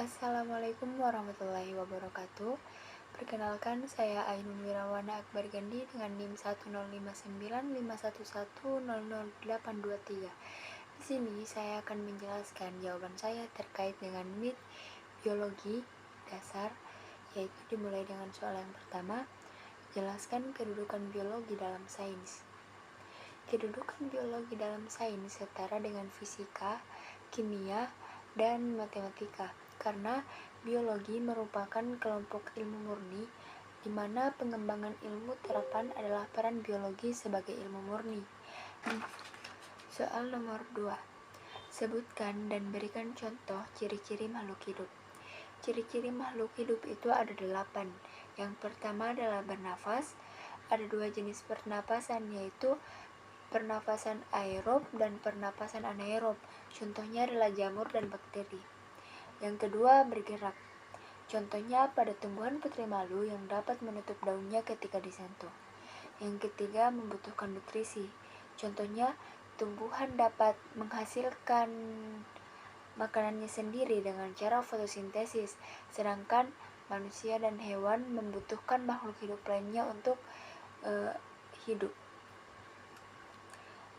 Assalamualaikum warahmatullahi wabarakatuh. Perkenalkan, saya Ainun Wirawana Akbar Gandhi dengan NIM 1059511000823. Di sini saya akan menjelaskan jawaban saya terkait dengan MIT biologi dasar, yaitu dimulai dengan soal yang pertama. Jelaskan kedudukan biologi dalam sains. Kedudukan biologi dalam sains setara dengan fisika, kimia, dan matematika, karena biologi merupakan kelompok ilmu murni di mana pengembangan ilmu terapan adalah peran biologi sebagai ilmu murni. Soal nomor 2. Sebutkan dan berikan contoh ciri-ciri makhluk hidup. Ciri-ciri makhluk hidup itu ada 8. Yang pertama adalah bernafas. Ada 2 jenis pernapasan, yaitu pernapasan aerob dan pernapasan anaerob. Contohnya adalah jamur dan bakteri. Yang kedua, bergerak. Contohnya pada tumbuhan putri malu yang dapat menutup daunnya ketika disentuh. Yang ketiga, membutuhkan nutrisi. Contohnya, tumbuhan dapat menghasilkan makanannya sendiri dengan cara fotosintesis, sedangkan manusia dan hewan membutuhkan makhluk hidup lainnya untuk hidup.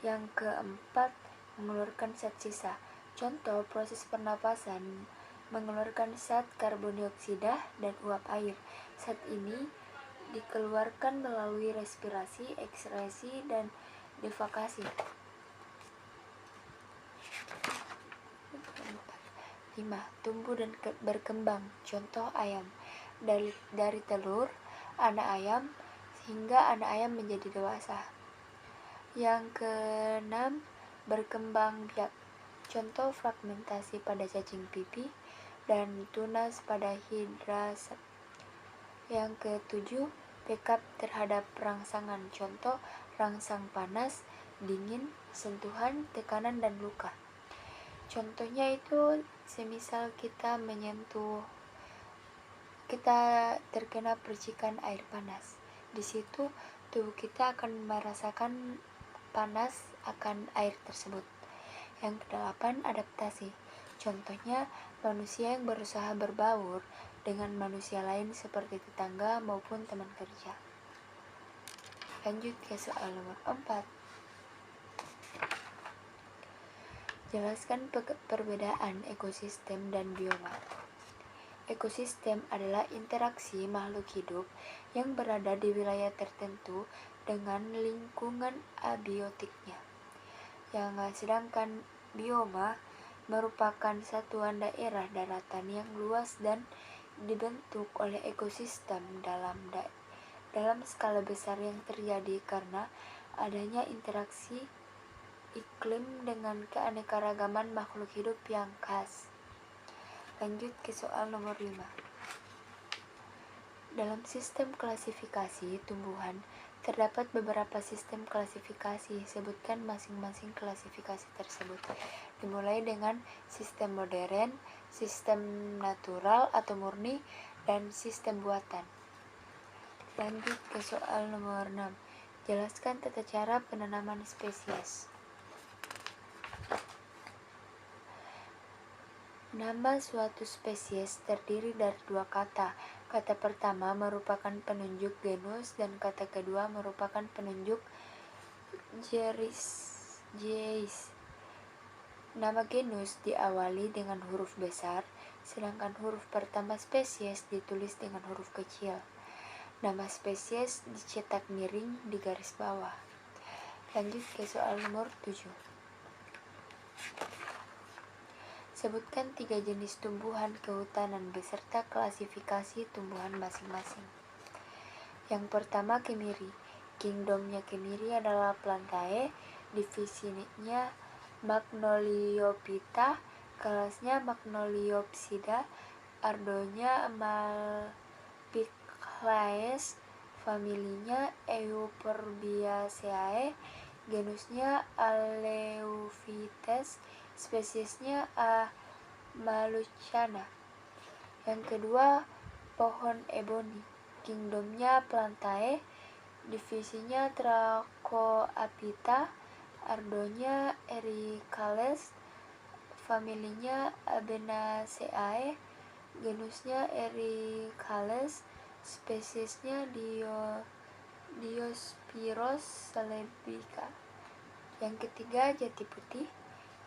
Yang keempat, mengeluarkan zat sisa. Contoh proses pernapasan mengeluarkan zat karbon dioksida dan uap air. Zat ini dikeluarkan melalui respirasi, ekskresi, dan defekasi. 5. Tumbuh dan berkembang. Contoh ayam. Dari telur anak ayam hingga anak ayam menjadi dewasa. Yang keenam, berkembang biak. Contoh fragmentasi pada cacing pipi dan tunas pada hidrasa. Yang ketujuh, backup terhadap rangsangan. Contoh rangsang panas, dingin, sentuhan, tekanan, dan luka. Contohnya itu semisal kita terkena percikan air panas. Di situ tubuh kita akan merasakan panas akan air tersebut. Yang kedelapan, adaptasi. Contohnya manusia yang berusaha berbaur dengan manusia lain seperti tetangga maupun teman kerja. Lanjut ke soal nomor 4. Jelaskan perbedaan ekosistem dan bioma. Ekosistem adalah interaksi makhluk hidup yang berada di wilayah tertentu dengan lingkungan abiotiknya. Sedangkan bioma merupakan satuan daerah daratan yang luas dan dibentuk oleh ekosistem dalam skala besar yang terjadi karena adanya interaksi iklim dengan keanekaragaman makhluk hidup yang khas. Lanjut ke soal nomor 5. Dalam sistem klasifikasi tumbuhan, terdapat beberapa sistem klasifikasi. Sebutkan masing-masing klasifikasi tersebut. Dimulai dengan sistem modern, sistem natural atau murni, dan sistem buatan. Lanjut ke soal nomor 6. Jelaskan tata cara penanaman spesies. Nama suatu spesies terdiri dari 2 kata. Kata pertama merupakan penunjuk genus dan kata kedua merupakan penunjuk jenis. Nama genus diawali dengan huruf besar, sedangkan huruf pertama spesies ditulis dengan huruf kecil. Nama spesies dicetak miring di garis bawah. Lanjut ke soal nomor 7. Sebutkan 3 jenis tumbuhan kehutanan beserta klasifikasi tumbuhan masing-masing. Yang pertama, kemiri. Kingdomnya kemiri adalah Plantae, divisinya Magnoliophyta, kelasnya Magnoliopsida, ardonya Malpighiaceae, familinya Euphorbiaceae, genusnya Aleuphytes, spesiesnya Malucana. Yang kedua, pohon eboni. Kingdomnya Plantae, divisinya Trachoaphyta, ardonya Ericales, familinya Abenaceae, genusnya Ericales, spesiesnya Diospyros celebica. Yang ketiga jati putih,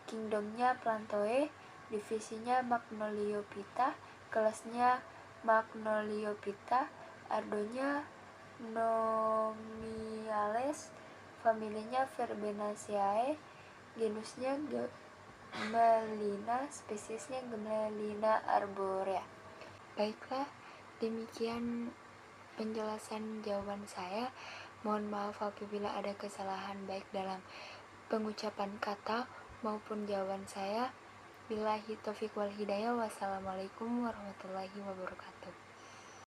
kingdomnya Plantae, divisinya Magnoliophyta, kelasnya Magnoliophyta, ordonya Nomiales, familinya Verbenaceae, genusnya Gmelina, spesiesnya Gmelina arborea. Baiklah, demikian penjelasan jawaban saya. Mohon maaf apabila ada kesalahan baik dalam pengucapan kata maupun jawaban saya. Billahi taufiq wal hidayah. Wassalamualaikum warahmatullahi wabarakatuh.